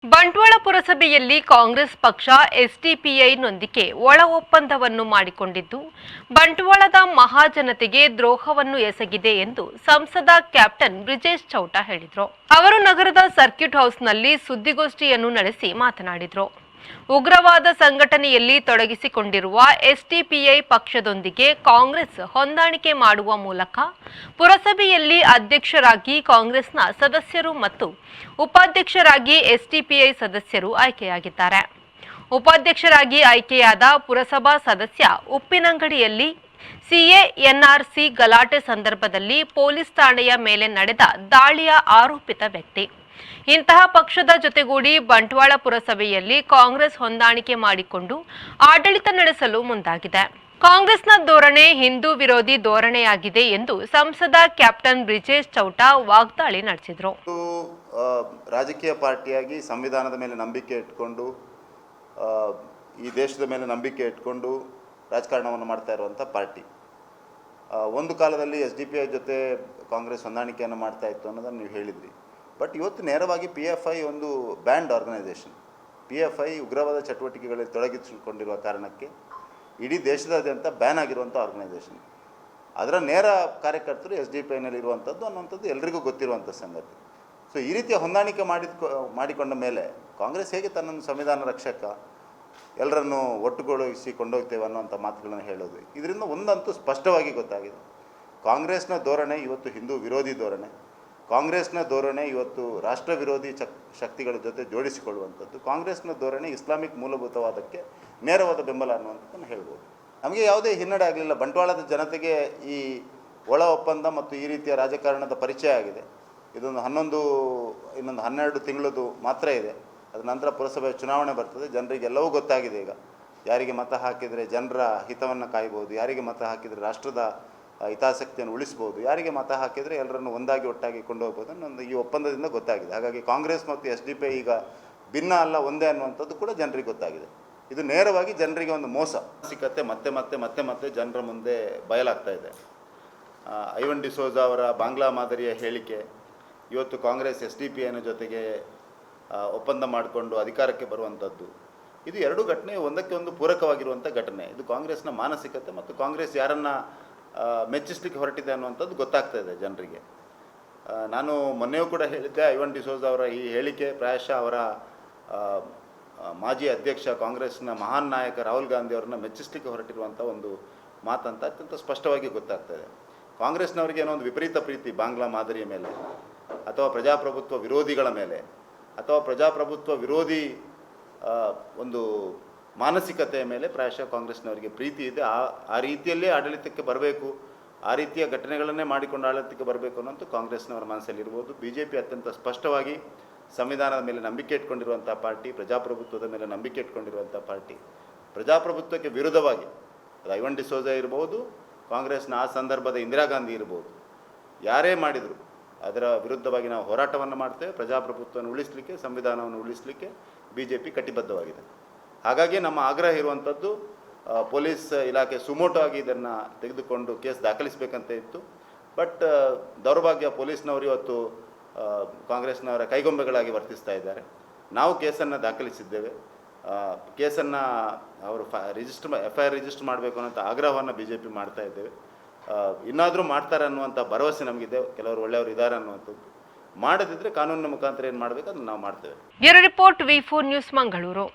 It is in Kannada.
ಬಂಟ್ವಾಳ ಪುರಸಭೆಯಲ್ಲಿ ಕಾಂಗ್ರೆಸ್ ಪಕ್ಷ ಎಸ್ಡಿಪಿಐನೊಂದಿಗೆ ಒಳ ಒಪ್ಪಂದವನ್ನು ಮಾಡಿಕೊಂಡಿದ್ದು ಬಂಟ್ವಾಳದ ಮಹಾಜನತೆಗೆ ದ್ರೋಹವನ್ನು ಎಸಗಿದೆ ಎಂದು ಸಂಸದ ಕ್ಯಾಪ್ಟನ್ ಬ್ರಿಜೇಶ್ ಚೌಟ ಹೇಳಿದರು. ಅವರು ನಗರದ ಸರ್ಕ್ಯೂಟ್ ಹೌಸ್ನಲ್ಲಿ ಸುದ್ದಿಗೋಷ್ಠಿಯನ್ನು ನಡೆಸಿ ಮಾತನಾಡಿದರು. ಉಗ್ರವಾದ ಸಂಘಟನೆಯಲ್ಲಿ ತೊಡಗಿಸಿಕೊಂಡಿರುವ ಎಸ್ಡಿಪಿಐ ಪಕ್ಷದೊಂದಿಗೆ ಕಾಂಗ್ರೆಸ್ ಹೊಂದಾಣಿಕೆ ಮಾಡುವ ಮೂಲಕ ಪುರಸಭೆಯಲ್ಲಿ ಅಧ್ಯಕ್ಷರಾಗಿ ಕಾಂಗ್ರೆಸ್ನ ಸದಸ್ಯರು ಮತ್ತು ಉಪಾಧ್ಯಕ್ಷರಾಗಿ ಎಸ್ಡಿಪಿಐ ಸದಸ್ಯರು ಆಯ್ಕೆಯಾಗಿದ್ದಾರೆ. ಉಪಾಧ್ಯಕ್ಷರಾಗಿ ಆಯ್ಕೆಯಾದ ಪುರಸಭಾ ಸದಸ್ಯ ಉಪ್ಪಿನಂಗಡಿಯಲ್ಲಿ ಸಿಎಎನ್ಆರ್ಸಿ ಗಲಾಟೆ ಸಂದರ್ಭದಲ್ಲಿ ಪೊಲೀಸ್ ಠಾಣೆಯ ಮೇಲೆ ನಡೆದ ದಾಳಿಯ ಆರೋಪಿತ ವ್ಯಕ್ತಿ. ಇಂತಹ ಪಕ್ಷದ ಜೊತೆಗೂಡಿ ಬಂಟ್ವಾಳ ಪುರಸಭೆಯಲ್ಲಿ ಕಾಂಗ್ರೆಸ್ ಹೊಂದಾಣಿಕೆ ಮಾಡಿಕೊಂಡು ಆಡಳಿತ ನಡೆಸಲು ಮುಂದಾಗಿದೆ. ಕಾಂಗ್ರೆಸ್ನ ಧೋರಣೆ ಹಿಂದೂ ವಿರೋಧಿ ಧೋರಣೆಯಾಗಿದೆ ಎಂದು ಸಂಸದ ಕ್ಯಾಪ್ಟನ್ ಬ್ರಿಜೇಶ್ ಚೌಟ ವಾಗ್ದಾಳಿ ನಡೆಸಿದರು. ರಾಜಕೀಯ ಪಾರ್ಟಿಯಾಗಿ ಸಂವಿಧಾನದ ಮೇಲೆ ನಂಬಿಕೆ ಇಟ್ಕೊಂಡು ಈ ದೇಶದ ಮೇಲೆ ನಂಬಿಕೆ ಇಟ್ಕೊಂಡು ರಾಜಕಾರಣವನ್ನು ಮಾಡ್ತಾ ಇರುವಂಥ ಪಾರ್ಟಿ. ಒಂದು ಕಾಲದಲ್ಲಿ ಎಸ್ಡಿಪಿಐ ಜೊತೆ ಕಾಂಗ್ರೆಸ್ ಹೊಂದಾಣಿಕೆಯನ್ನು ಮಾಡ್ತಾ ಇತ್ತು ಅನ್ನೋದನ್ನು ನೀವು ಹೇಳಿದ್ರಿ. ಬಟ್ ಇವತ್ತು ನೇರವಾಗಿ PFI ಒಂದು ಬ್ಯಾಂಡ್ ಆರ್ಗನೈಸೇಷನ್. PFI ಉಗ್ರವಾದ ಚಟುವಟಿಕೆಗಳಲ್ಲಿ ತೊಡಗಿಸಿಕೊಂಡಿರುವ ಕಾರಣಕ್ಕೆ ಇಡೀ ದೇಶದಾದ್ಯಂತ ಬ್ಯಾನ್ ಆಗಿರುವಂಥ ಆರ್ಗನೈಸೇಷನ್. ಅದರ ನೇರ ಕಾರ್ಯಕರ್ತರು SDPIನಲ್ಲಿ ಇರುವಂಥದ್ದು ಅನ್ನುವಂಥದ್ದು ಎಲ್ರಿಗೂ ಗೊತ್ತಿರುವಂಥ ಸಂಗತಿ. ಸೊ ಈ ರೀತಿಯ ಹೊಂದಾಣಿಕೆ ಮಾಡಿಕೊಂಡ ಮೇಲೆ ಕಾಂಗ್ರೆಸ್ ಹೇಗೆ ತನ್ನನ್ನು ಸಂವಿಧಾನ ರಕ್ಷಕ ಎಲ್ಲರನ್ನು ಒಟ್ಟುಗೂಡಿಸಿ ಕೊಂಡೋಗ್ತೇವೆ ಅನ್ನೋಂಥ ಮಾತುಗಳನ್ನು ಹೇಳೋದು. ಇದರಿಂದ ಒಂದಂತೂ ಸ್ಪಷ್ಟವಾಗಿ ಗೊತ್ತಾಗಿದೆ, ಕಾಂಗ್ರೆಸ್ನ ಧೋರಣೆ ಇವತ್ತು ಹಿಂದೂ ವಿರೋಧಿ ಧೋರಣೆ. ಕಾಂಗ್ರೆಸ್ನ ಧೋರಣೆ ಇವತ್ತು ರಾಷ್ಟ್ರ ವಿರೋಧಿ ಶಕ್ತಿಗಳ ಜೊತೆ ಜೋಡಿಸಿಕೊಳ್ಳುವಂಥದ್ದು. ಕಾಂಗ್ರೆಸ್ನ ಧೋರಣೆ ಇಸ್ಲಾಮಿಕ್ ಮೂಲಭೂತವಾದಕ್ಕೆ ನೇರವಾದ ಬೆಂಬಲ ಅನ್ನುವಂಥದ್ದನ್ನು ಹೇಳ್ಬೋದು. ನಮಗೆ ಯಾವುದೇ ಹಿನ್ನಡೆ ಆಗಲಿಲ್ಲ. ಬಂಟ್ವಾಳದ ಜನತೆಗೆ ಈ ಒಳ ಒಪ್ಪಂದ ಮತ್ತು ಈ ರೀತಿಯ ರಾಜಕಾರಣದ ಪರಿಚಯ ಆಗಿದೆ. ಇದೊಂದು ಇನ್ನೊಂದು 12 ತಿಂಗಳದು ಮಾತ್ರ ಇದೆ. ಅದರ ನಂತರ ಪುರಸಭೆ ಚುನಾವಣೆ ಬರ್ತದೆ. ಜನರಿಗೆಲ್ಲವೂ ಗೊತ್ತಾಗಿದೆ. ಈಗ ಯಾರಿಗೆ ಮತ ಹಾಕಿದರೆ ಜನರ ಹಿತವನ್ನು ಕಾಯ್ಬೋದು, ಯಾರಿಗೆ ಮತ ಹಾಕಿದರೆ ರಾಷ್ಟ್ರದ ಹಿತಾಸಕ್ತಿಯನ್ನು ಉಳಿಸ್ಬೋದು, ಯಾರಿಗೆ ಮತ ಹಾಕಿದರೆ ಎಲ್ಲರನ್ನು ಒಂದಾಗಿ ಒಟ್ಟಾಗಿ ಕೊಂಡೋಗ್ಬೋದು ಅನ್ನೊಂದು ಈ ಒಪ್ಪಂದದಿಂದ ಗೊತ್ತಾಗಿದೆ. ಹಾಗಾಗಿ ಕಾಂಗ್ರೆಸ್ ಮತ್ತು SDPI ಈಗ ಭಿನ್ನ ಅಲ್ಲ, ಒಂದೇ ಅನ್ನುವಂಥದ್ದು ಕೂಡ ಜನರಿಗೆ ಗೊತ್ತಾಗಿದೆ. ಇದು ನೇರವಾಗಿ ಜನರಿಗೆ ಒಂದು ಮೋಸ ಸಿಕ್ಕತ್ತೆ. ಮತ್ತೆ ಜನರ ಮುಂದೆ ಬಯಲಾಗ್ತಾ ಇದೆ. ಐವನ್ ಡಿಸೋಜ ಅವರ ಬಾಂಗ್ಲಾ ಮಾದರಿಯ ಹೇಳಿಕೆ, ಇವತ್ತು ಕಾಂಗ್ರೆಸ್ SDPIನ ಜೊತೆಗೆ ಒಪ್ಪಂದ ಮಾಡಿಕೊಂಡು ಅಧಿಕಾರಕ್ಕೆ ಬರುವಂಥದ್ದು, ಇದು ಎರಡೂ ಘಟನೆ ಒಂದಕ್ಕೆ ಒಂದು ಪೂರಕವಾಗಿರುವಂಥ ಘಟನೆ. ಇದು ಕಾಂಗ್ರೆಸ್ನ ಮಾನಸಿಕತೆ ಮತ್ತು ಕಾಂಗ್ರೆಸ್ ಯಾರನ್ನು ಮೆಚ್ಚಿಸ್ಲಿಕ್ಕೆ ಹೊರಟಿದೆ ಅನ್ನುವಂಥದ್ದು ಗೊತ್ತಾಗ್ತಾ ಇದೆ ಜನರಿಗೆ. ನಾನು ಮೊನ್ನೆಯೂ ಕೂಡ ಹೇಳಿದ್ದೆ, ಐವನ್ ಡಿಸೋಜ ಅವರ ಈ ಹೇಳಿಕೆ ಪ್ರಾಯಶಃ ಅವರ ಮಾಜಿ ಅಧ್ಯಕ್ಷ ಕಾಂಗ್ರೆಸ್ನ ಮಹಾನ್ ನಾಯಕ ರಾಹುಲ್ ಗಾಂಧಿ ಅವರನ್ನ ಮೆಚ್ಚಿಸ್ಲಿಕ್ಕೆ ಹೊರಟಿರುವಂಥ ಒಂದು ಮಾತಂತ ಅತ್ಯಂತ ಸ್ಪಷ್ಟವಾಗಿ ಗೊತ್ತಾಗ್ತಾ ಇದೆ. ಕಾಂಗ್ರೆಸ್ನವರಿಗೆ ಏನೋ ಒಂದು ವಿಪರೀತ ಪ್ರೀತಿ ಬಾಂಗ್ಲಾ ಮಾದರಿಯ ಮೇಲೆ, ಅಥವಾ ಪ್ರಜಾಪ್ರಭುತ್ವ ವಿರೋಧಿಗಳ ಮೇಲೆ, ಅಥವಾ ಪ್ರಜಾಪ್ರಭುತ್ವ ವಿರೋಧಿ ಒಂದು ಮಾನಸಿಕತೆಯ ಮೇಲೆ ಪ್ರಾಯಶಃ ಕಾಂಗ್ರೆಸ್ನವರಿಗೆ ಪ್ರೀತಿ ಇದೆ. ಆ ರೀತಿಯಲ್ಲೇ ಆಡಳಿತಕ್ಕೆ ಬರಬೇಕು, ಆ ರೀತಿಯ ಘಟನೆಗಳನ್ನೇ ಮಾಡಿಕೊಂಡು ಆಡಳಿತಕ್ಕೆ ಬರಬೇಕು ಅನ್ನೋಂಥ ಕಾಂಗ್ರೆಸ್ನವರ ಮನಸ್ಸಲ್ಲಿರ್ಬೋದು. BJP ಅತ್ಯಂತ ಸ್ಪಷ್ಟವಾಗಿ ಸಂವಿಧಾನದ ಮೇಲೆ ನಂಬಿಕೆ ಇಟ್ಕೊಂಡಿರುವಂಥ ಪಾರ್ಟಿ, ಪ್ರಜಾಪ್ರಭುತ್ವದ ಮೇಲೆ ನಂಬಿಕೆ ಇಟ್ಕೊಂಡಿರುವಂಥ ಪಾರ್ಟಿ. ಪ್ರಜಾಪ್ರಭುತ್ವಕ್ಕೆ ವಿರುದ್ಧವಾಗಿ ಅದು ಐವನ್ ಡಿಸೋಜ ಇರ್ಬೋದು, ಕಾಂಗ್ರೆಸ್ನ ಆ ಸಂದರ್ಭದ ಇಂದಿರಾ ಗಾಂಧಿ ಇರ್ಬೋದು, ಯಾರೇ ಮಾಡಿದರು ಅದರ ವಿರುದ್ಧವಾಗಿ ನಾವು ಹೋರಾಟವನ್ನು ಮಾಡ್ತೇವೆ. ಪ್ರಜಾಪ್ರಭುತ್ವವನ್ನು ಉಳಿಸಲಿಕ್ಕೆ, ಸಂವಿಧಾನವನ್ನು ಉಳಿಸಲಿಕ್ಕೆ BJP ಕಟಿಬದ್ಧವಾಗಿದೆ. ಹಾಗಾಗಿ ನಮ್ಮ ಆಗ್ರಹ ಇರುವಂಥದ್ದು, ಪೊಲೀಸ್ ಇಲಾಖೆ ಸುಮೋಟೋ ಆಗಿ ಇದನ್ನು ತೆಗೆದುಕೊಂಡು ಕೇಸ್ ದಾಖಲಿಸಬೇಕಂತ ಇತ್ತು. ಬಟ್ ದೌರ್ಭಾಗ್ಯ, ಪೊಲೀಸ್ನವರು ಇವತ್ತು ಕಾಂಗ್ರೆಸ್ನವರ ಕೈಗೊಂಬೆಗಳಾಗಿ ವರ್ತಿಸ್ತಾ ಇದ್ದಾರೆ. ನಾವು ಕೇಸನ್ನು ದಾಖಲಿಸಿದ್ದೇವೆ. ಕೇಸನ್ನು ಅವರು FIR ರಿಜಿಸ್ಟರ್ ಮಾಡಬೇಕು ಅನ್ನೋಂಥ ಆಗ್ರಹವನ್ನು BJP ಮಾಡ್ತಾ ಇದ್ದೇವೆ. ಇನ್ನಾದರೂ ಮಾಡ್ತಾರೆ ಅನ್ನುವಂಥ ಭರವಸೆ ನಮಗಿದೆ. ಕೆಲವರು ಒಳ್ಳೆಯವರು ಇದ್ದಾರೆ ಅನ್ನುವಂಥದ್ದು. ಮಾಡದಿದ್ದರೆ ಕಾನೂನಿನ ಮುಖಾಂತರ ಏನು ಮಾಡಬೇಕು ಅದನ್ನು ನಾವು ಮಾಡ್ತೇವೆ. Report V4 news Mangaluru.